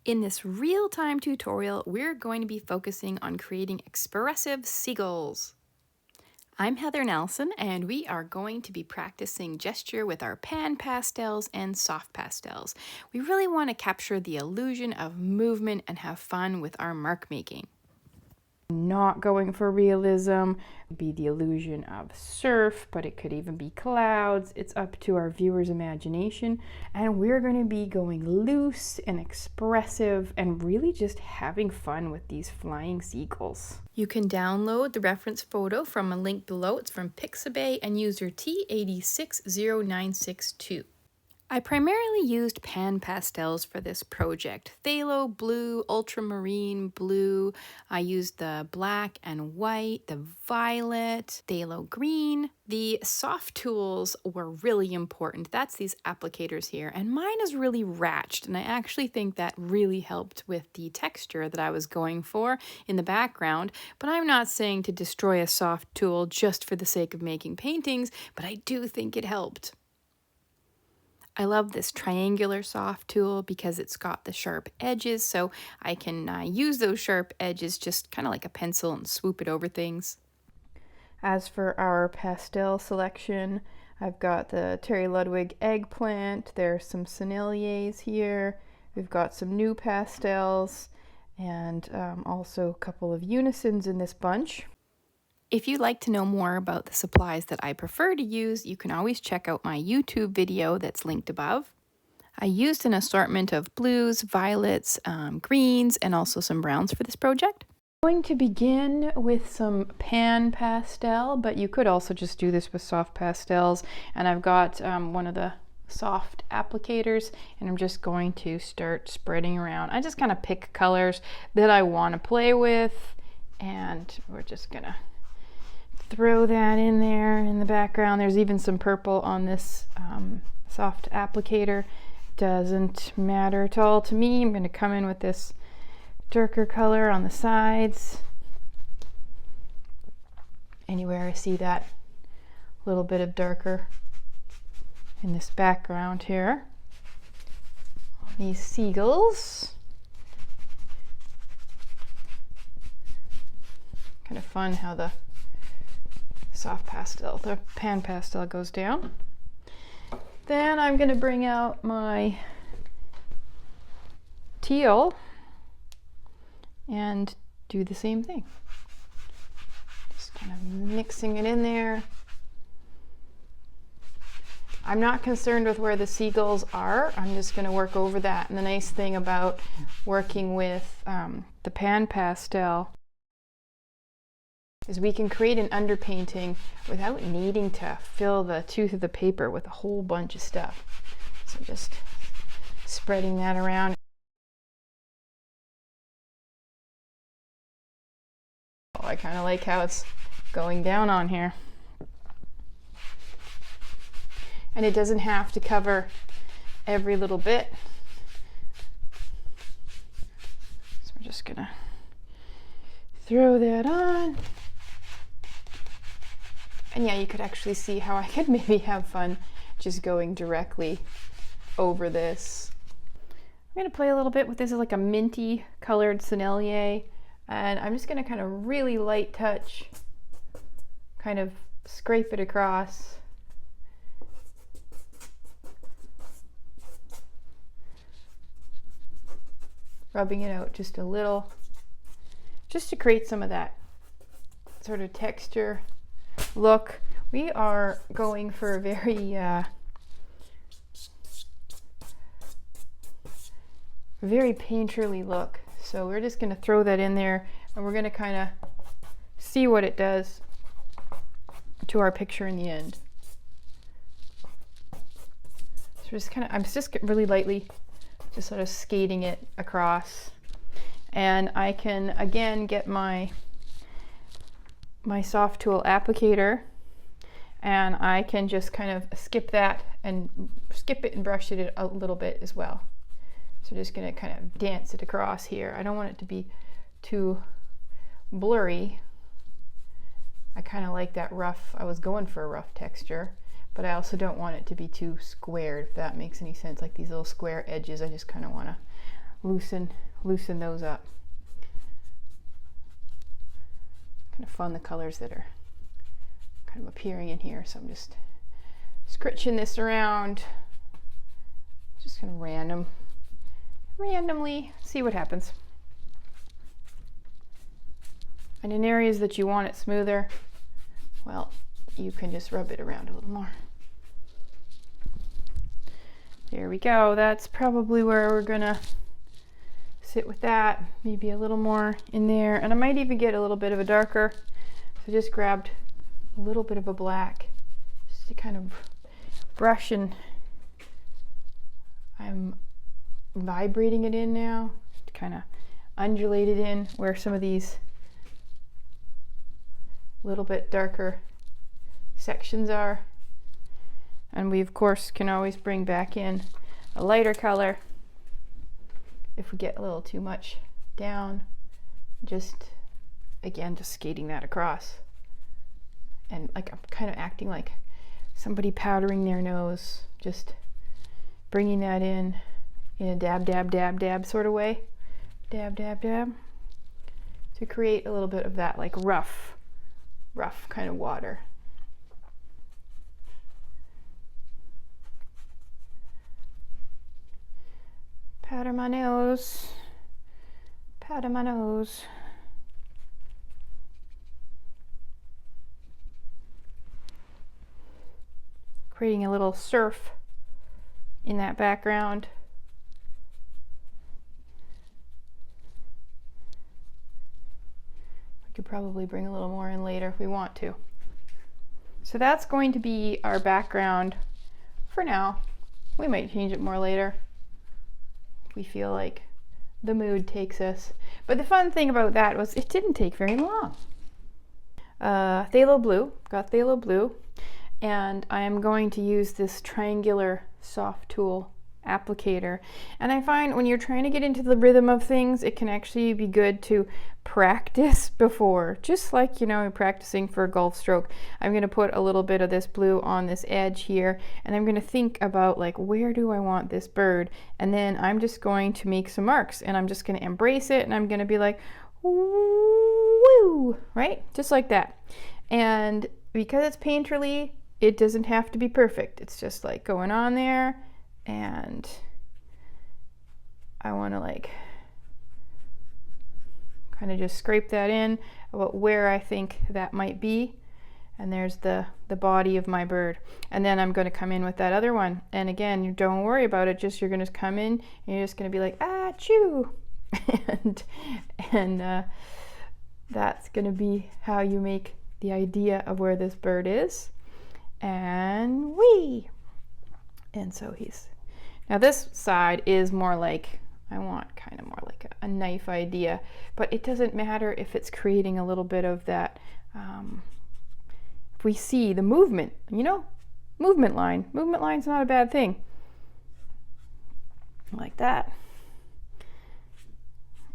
In this real-time tutorial, we're going to be focusing on creating expressive seagulls. I'm Heather Nelson, and we are going to be practicing gesture with our pan pastels and soft pastels. We really want to capture the illusion of movement and have fun with our mark making. Not going for realism, it'd be the illusion of surf, but it could even be clouds. It's up to our viewers' imagination, and we're going to be going loose and expressive and really just having fun with these flying seagulls. You can download the reference photo from a link below. It's from Pixabay and user T860962. I primarily used pan pastels for this project. Phthalo blue, ultramarine blue. I used the black and white, the violet, phthalo green. The soft tools were really important. That's these applicators here. And mine is really ratched, and I actually think that really helped with the texture that I was going for in the background. But I'm not saying to destroy a soft tool just for the sake of making paintings, but I do think it helped. I love this triangular soft tool because it's got the sharp edges, so I can use those sharp edges just kind of like a pencil and swoop it over things. As for our pastel selection, I've got the Terry Ludwig eggplant, there's some Senneliers here, we've got some new pastels, and also a couple of unisons in this bunch. If you'd like to know more about the supplies that I prefer to use, you can always check out my YouTube video that's linked above. I used an assortment of blues, violets, greens, and also some browns for this project. I'm going to begin with some pan pastel, but you could also just do this with soft pastels. And I've got one of the soft applicators, and I'm just going to start spreading around. I just kind of pick colors that I want to play with, and we're just gonna throw that in there in the background. There's even some purple on this soft applicator. Doesn't matter at all to me. I'm going to come in with this darker color on the sides. Anywhere I see that little bit of darker in this background here. These seagulls. Kind of fun how the soft pastel, the pan pastel goes down. Then I'm going to bring out my teal and do the same thing. Just kind of mixing it in there. I'm not concerned with where the seagulls are. I'm just going to work over that. And the nice thing about working with the pan pastel is we can create an underpainting without needing to fill the tooth of the paper with a whole bunch of stuff. So just spreading that around. Oh, I kind of like how it's going down on here. And it doesn't have to cover every little bit. So we're just gonna throw that on. And yeah, you could actually see how I could maybe have fun just going directly over this. I'm going to play a little bit with this. Is like a minty colored Sennelier, and I'm just going to kind of really light touch, kind of scrape it across. Rubbing it out just a little, just to create some of that sort of texture look. We are going for a very painterly look, so we're just going to throw that in there, and we're going to kind of see what it does to our picture in the end. So just kind of, I'm just really lightly just sort of skating it across, and I can again get my soft tool applicator, and I can just kind of skip that and skip it and brush it a little bit as well. So just going to kind of dance it across here. I don't want it to be too blurry. I kind of like that rough, I was going for a rough texture, but I also don't want it to be too squared, if that makes any sense. Like these little square edges, I just kind of want to loosen those up. Kind of fun, the colors that are kind of appearing in here. So I'm just scritching this around. Just gonna randomly see what happens. And in areas that you want it smoother, well, you can just rub it around a little more. There we go. That's probably where we're gonna sit with that. Maybe a little more in there. And I might even get a little bit of a darker. So just grabbed a little bit of a black just to kind of brush, and I'm vibrating it in now to kind of undulate it in where some of these little bit darker sections are. And we of course can always bring back in a lighter color if we get a little too much down. Just again, just skating that across, and like I'm kind of acting like somebody powdering their nose, just bringing that in a dab dab dab dab sort of way, dab dab dab, to create a little bit of that like rough kind of water. Powder my nose, powder my nose. Creating a little surf in that background. We could probably bring a little more in later if we want to. So that's going to be our background for now. We might change it more later if we feel like the mood takes us. But the fun thing about that was it didn't take very long. Phthalo blue, got phthalo blue, and I am going to use this triangular soft tool applicator. And I find when you're trying to get into the rhythm of things, it can actually be good to practice before, just like, you know, practicing for a golf stroke. I'm going to put a little bit of this blue on this edge here, and I'm going to think about like, where do I want this bird? And then I'm just going to make some marks, and I'm just going to embrace it, and I'm going to be like, woo, right? Just like that. And because it's painterly, it doesn't have to be perfect. It's just like going on there, and I want to like kind of just scrape that in about where I think that might be. And there's the body of my bird. And then I'm going to come in with that other one. And again, you don't worry about it. Just you're going to come in and you're just going to be like, ah, choo. and that's going to be how you make the idea of where this bird is. And wee. And so he's, now this side is more like, I want kind of more like a knife idea, but it doesn't matter if it's creating a little bit of that, if we see the movement, you know, movement line's not a bad thing. Like that.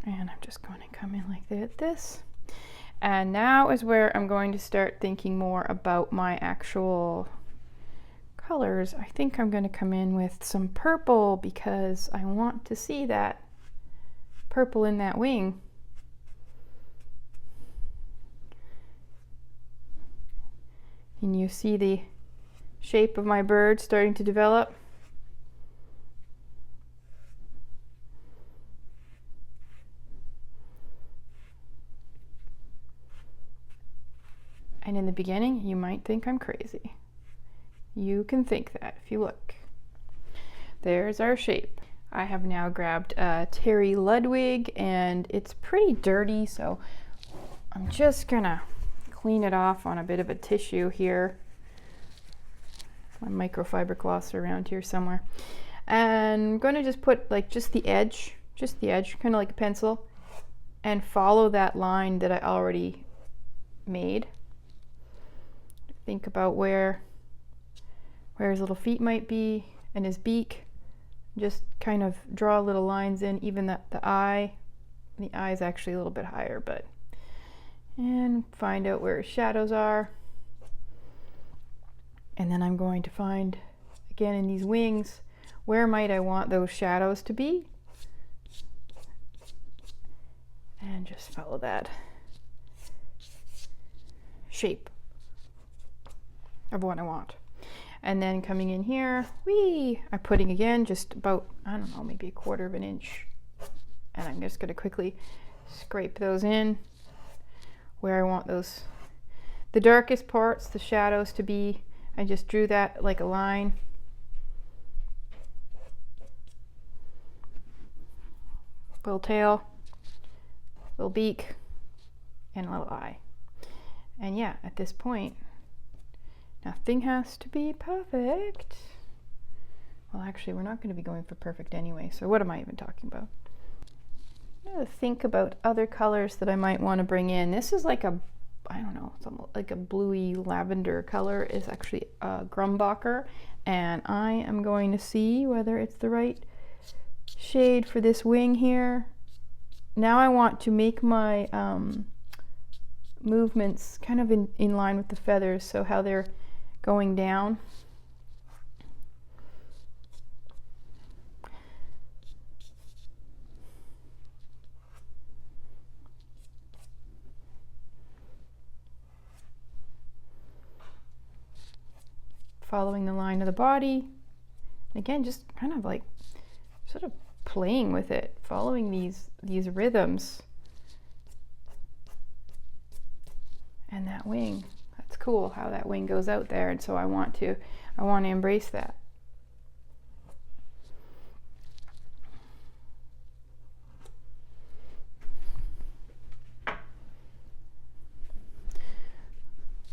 And I'm just going to come in like this. And now is where I'm going to start thinking more about my actual colors. I think I'm going to come in with some purple because I want to see that purple in that wing. And you see the shape of my bird starting to develop. And in the beginning, you might think I'm crazy. You can think that if you look. There's our shape. I have now grabbed Terry Ludwig, and it's pretty dirty, so I'm just gonna clean it off on a bit of a tissue here. My microfiber cloths are around here somewhere. And I'm gonna just put like just the edge, kind of like a pencil, and follow that line that I already made. Think about where his little feet might be and his beak. Just kind of draw little lines in, even the eye. The eye is actually a little bit higher, but, and find out where his shadows are. And then I'm going to find, again in these wings, where might I want those shadows to be? and just follow that shape of what I want. And then coming in here, I'm putting again just about, I don't know, maybe 1/4 of an inch. And I'm just going to quickly scrape those in where I want those, the darkest parts, the shadows to be. I just drew that like a line. Little tail, little beak, and a little eye. And yeah, at this point, nothing has to be perfect. Well, actually, we're not going to be going for perfect anyway, so what am I even talking about? I'm going to think about other colors that I might want to bring in. This is like a, I don't know, it's almost like a bluey lavender color. It's actually a Grumbacher, and I am going to see whether it's the right shade for this wing here. Now I want to make my movements kind of in line with the feathers, so how they're going down. Following the line of the body. Again, just kind of like sort of playing with it, following these rhythms. And that wing, that's cool how that wing goes out there, and so I want to embrace that.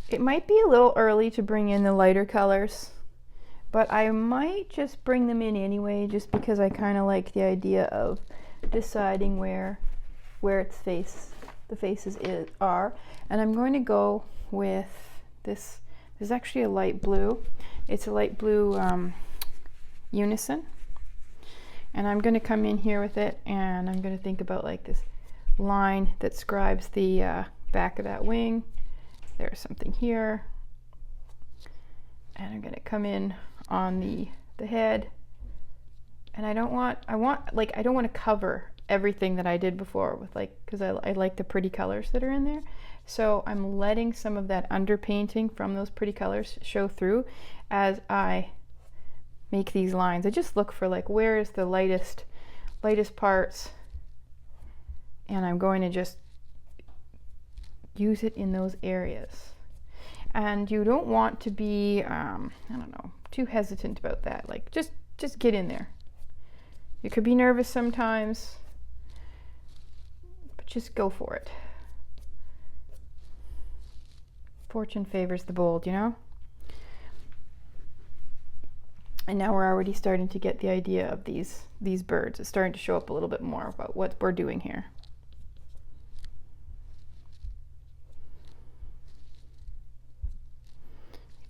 It might be a little early to bring in the lighter colors, but I might just bring them in anyway, just because I kind of like the idea of deciding where its the faces are. And I'm going to go with this. This is actually a light blue. It's a light blue unison. And I'm going to come in here with it, and I'm going to think about like this line that scribes the back of that wing. There's something here. And I'm going to come in on the head. And I don't want to cover everything that I did before with because I like the pretty colors that are in there. So I'm letting some of that underpainting from those pretty colors show through as I make these lines. I just look for where is the lightest parts, and I'm going to just use it in those areas. And you don't want to be I don't know, too hesitant about that. Just get in there. You could be nervous sometimes, but just go for it. Fortune favors the bold, you know? And now we're already starting to get the idea of these birds. It's starting to show up a little bit more about what we're doing here.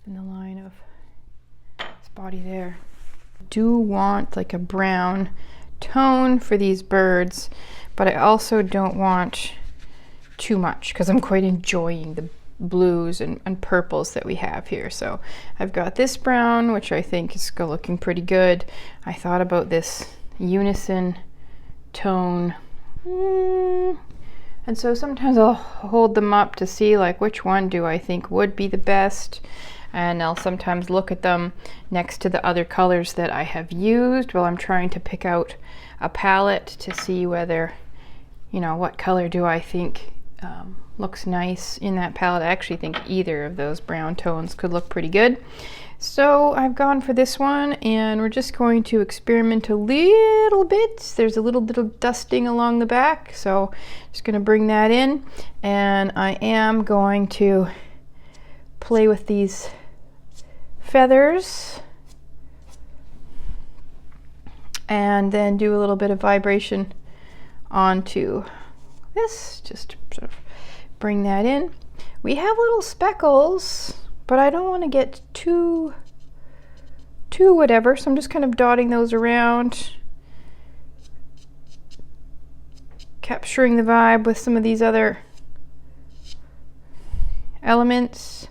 In the line of this body there. Do want a brown tone for these birds, but I also don't want too much because I'm quite enjoying the blues and purples that we have here. So I've got this brown, which I think is looking pretty good. I thought about this unison tone, and so sometimes I'll hold them up to see which one do I think would be the best. And I'll sometimes look at them next to the other colors that I have used while I'm trying to pick out a palette to see whether, what color do I think looks nice in that palette. I actually think either of those brown tones could look pretty good. So I've gone for this one, and we're just going to experiment a little bit. There's a little bit of dusting along the back, so just going to bring that in. And I am going to play with these feathers and then do a little bit of vibration onto this, just sort of bring that in. We have little speckles, but I don't want to get too whatever, so I'm just kind of dotting those around, capturing the vibe with some of these other elements.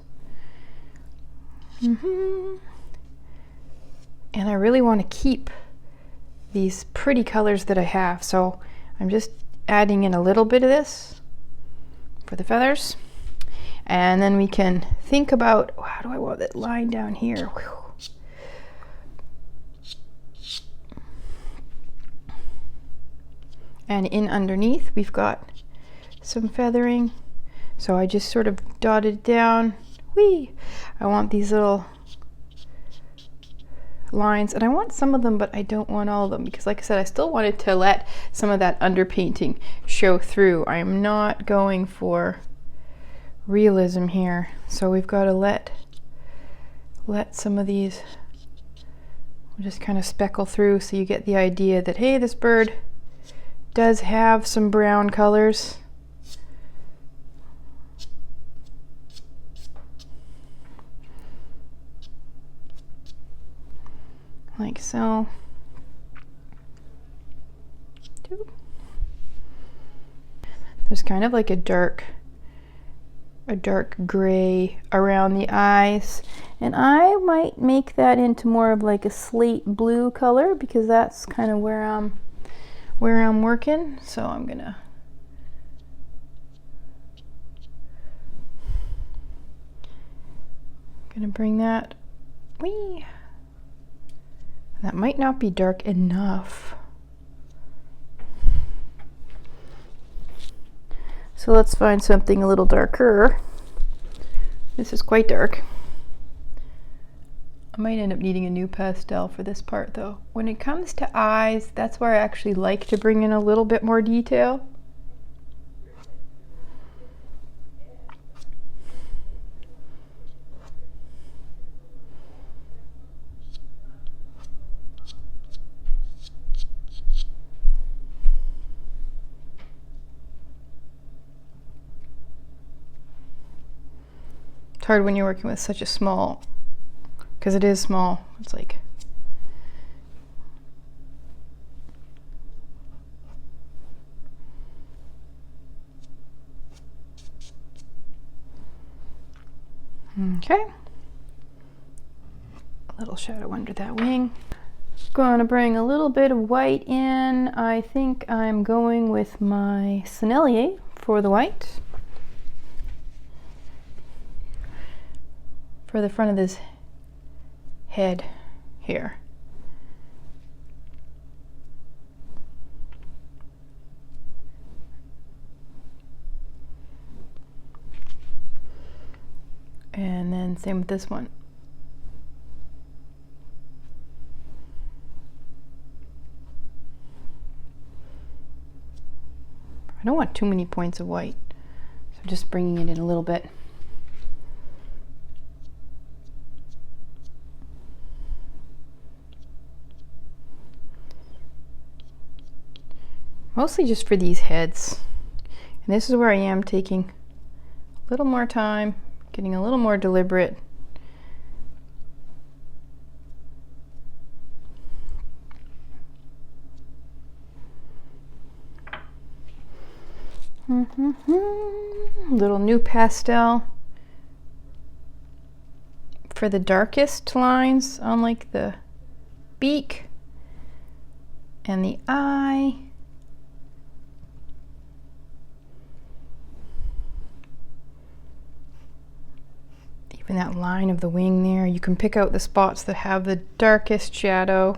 And I really want to keep these pretty colors that I have, so I'm just adding in a little bit of this for the feathers. And then we can think about, how do I want that line down here? Whew. And in underneath, we've got some feathering. So I just sort of dotted down. Whee! I want these little lines, and I want some of them, but I don't want all of them, because like I said, I still wanted to let some of that underpainting show through. I am not going for realism here, so we've got to let some of these just kind of speckle through, so you get the idea that, hey, this bird does have some brown colors. Like so. There's kind of like a dark gray around the eyes, and I might make that into more of like a slate blue color, because that's kind of where I'm working. So I'm gonna bring that. Whee! That might not be dark enough. So let's find something a little darker. This is quite dark. I might end up needing a new pastel for this part though. When it comes to eyes, that's where I actually like to bring in a little bit more detail. Hard when you're working with such a small, because it is small. It's like okay, a little shadow under that wing. Going to bring a little bit of white in. I think I'm going with my Sennelier for the white. For the front of this head here. And then same with this one. I don't want too many points of white, so I'm just bringing it in a little bit. Mostly just for these heads. And this is where I am taking a little more time, getting a little more deliberate. Little new pastel for the darkest lines on like the beak and the eye. Even that line of the wing there, you can pick out the spots that have the darkest shadow.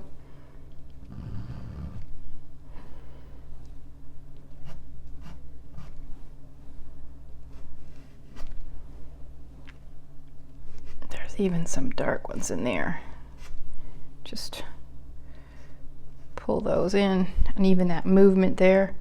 There's even some dark ones in there. Just pull those in, and even that movement there.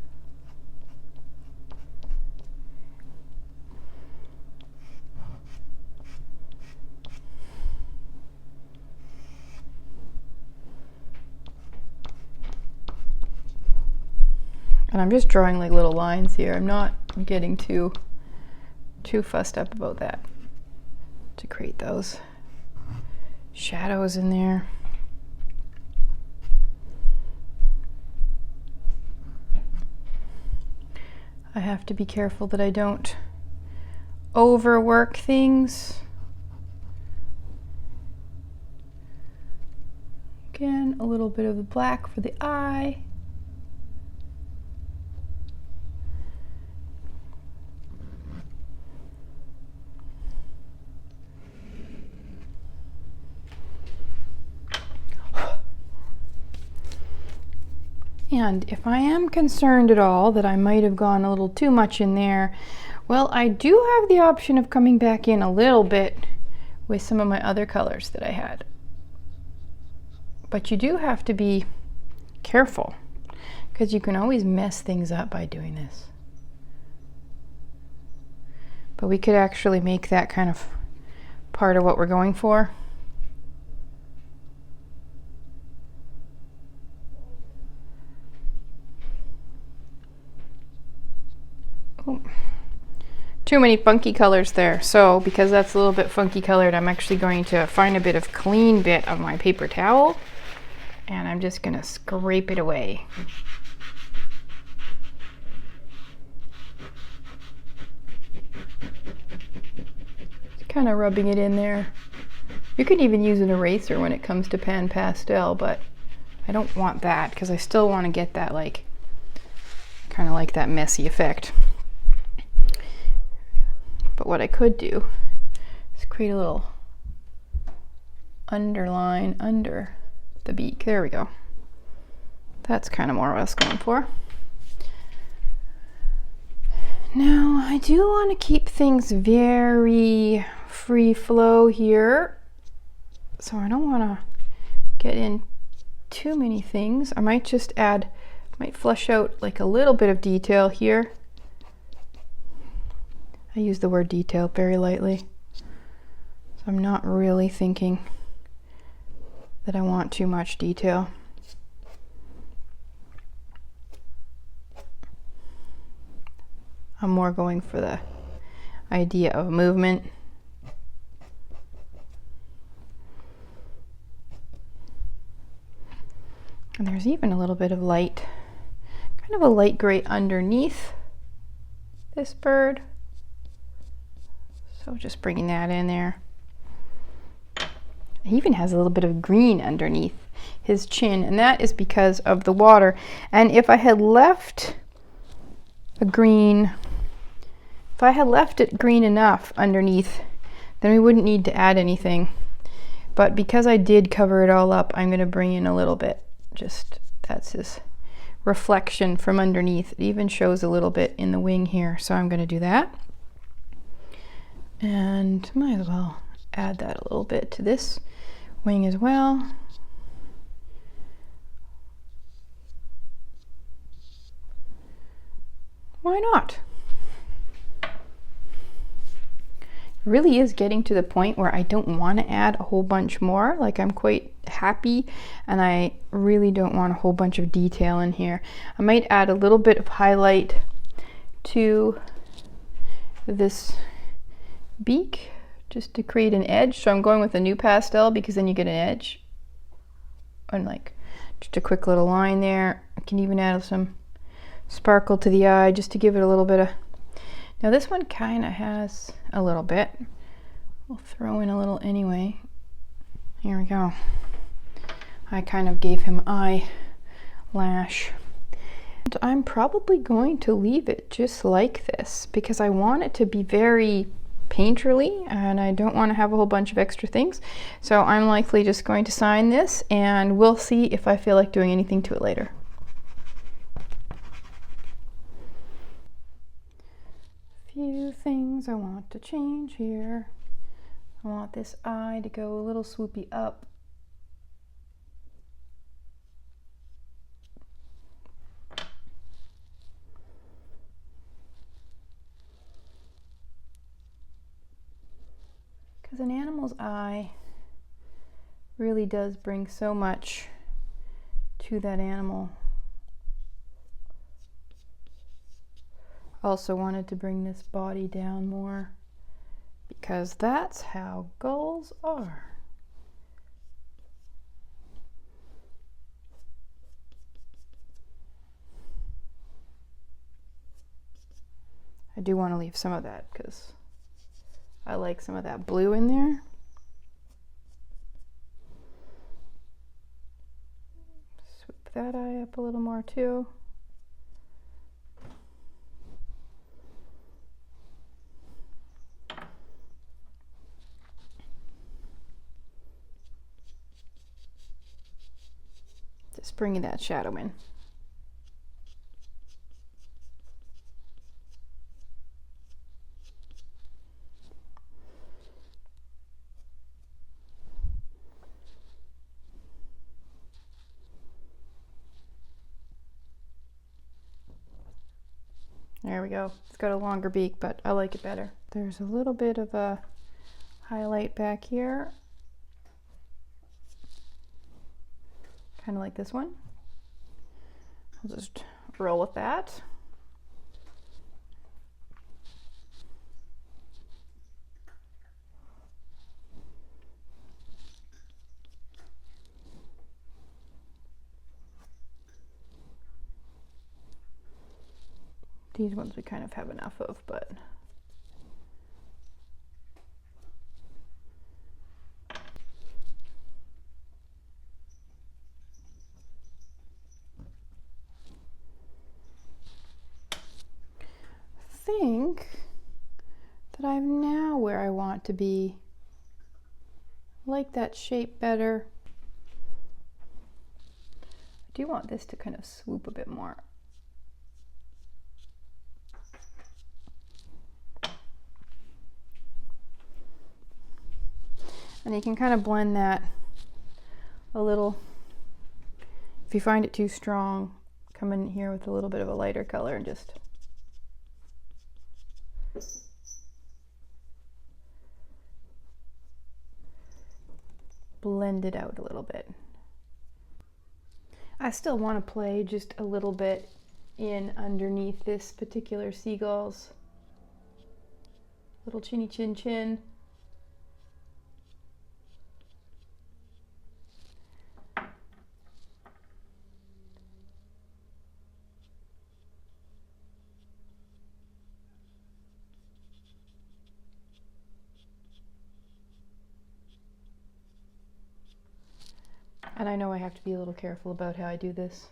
And I'm just drawing like little lines here. I'm not getting too fussed up about that to create those shadows in there. I have to be careful that I don't overwork things. Again, a little bit of the black for the eye. And if I am concerned at all that I might have gone a little too much in there, well, I do have the option of coming back in a little bit with some of my other colors that I had. But you do have to be careful because you can always mess things up by doing this. But we could actually make that kind of part of what we're going for. Oh, too many funky colors there. So because that's a little bit funky colored, I'm actually going to find a bit of clean bit of my paper towel and I'm just going to scrape it away. Kind of rubbing it in there. You can even use an eraser when it comes to pan pastel, but I don't want that because I still want to get that like kind of like that messy effect. But what I could do is create a little underline under the beak. There we go. That's kind of more what I was going for. Now I do want to keep things very free flow here, so I don't want to get in too many things. I might just might flush out like a little bit of detail here. I use the word detail very lightly, so I'm not really thinking that I want too much detail. I'm more going for the idea of movement. And there's even a little bit of light, kind of a light gray underneath this bird. So just bringing that in there. He even has a little bit of green underneath his chin, and that is because of the water. And if I had left a green, if I had left it green enough underneath, then we wouldn't need to add anything. But because I did cover it all up, I'm going to bring in a little bit. Just that's his reflection from underneath. It even shows a little bit in the wing here, so I'm going to do that. And might as well add that a little bit to this wing as well. Why not? It really is getting to the point where I don't want to add a whole bunch more. Like I'm quite happy and I really don't want a whole bunch of detail in here. I might add a little bit of highlight to this beak just to create an edge. So I'm going with a new pastel because then you get an edge and like just a quick little line there. I can even add some sparkle to the eye just to give it a little bit of. Now this one kind of has a little bit. We'll throw in a little anyway. Here we go. I kind of gave him eyelash. And I'm probably going to leave it just like this because I want it to be very painterly and I don't want to have a whole bunch of extra things. So I'm likely just going to sign this and we'll see if I feel like doing anything to it later. Few things I want to change here. I want this eye to go a little swoopy up. Because an animal's eye really does bring so much to that animal. Also wanted to bring this body down more because that's how gulls are. I do want to leave some of that because I like some of that blue in there. Swoop that eye up a little more too. Just bringing that shadow in. There we go. It's got a longer beak, but I like it better. There's a little bit of a highlight back here, kind of like this one. I'll just roll with that. These ones we kind of have enough of, but I think that I'm now where I want to be. I like that shape better. I do want this to kind of swoop a bit more. And you can kind of blend that a little. If you find it too strong, come in here with a little bit of a lighter color and just blend it out a little bit. I still want to play just a little bit in underneath this particular seagull's little chinny chin chin. And I know I have to be a little careful about how I do this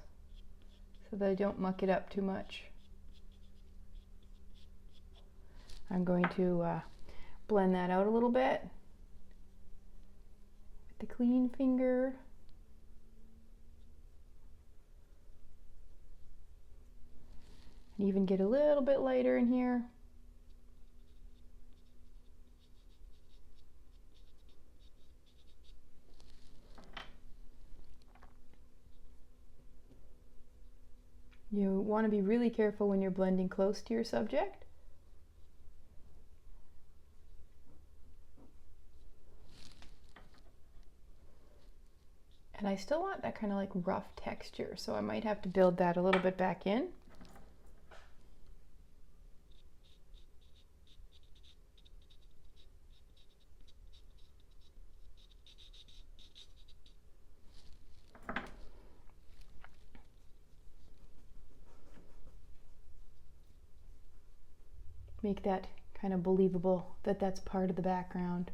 so that I don't muck it up too much. I'm going to blend that out a little bit with the clean finger. And even get a little bit lighter in here. You want to be really careful when you're blending close to your subject. And I still want that kind of like rough texture, so I might have to build that a little bit back in. Make that kind of believable that that's part of the background.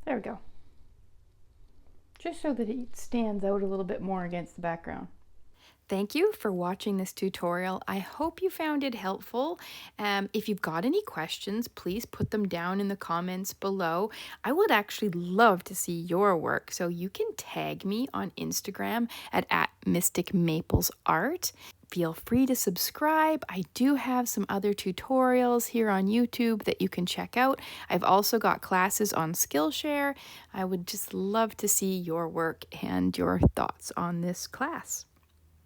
There we go. Just so that it stands out a little bit more against the background. Thank you for watching this tutorial. I hope you found it helpful. If you've got any questions, please put them down in the comments below. I would actually love to see your work, so you can tag me on Instagram at @mysticmaplesart. Feel free to subscribe. I do have some other tutorials here on YouTube that you can check out. I've also got classes on Skillshare. I would just love to see your work and your thoughts on this class.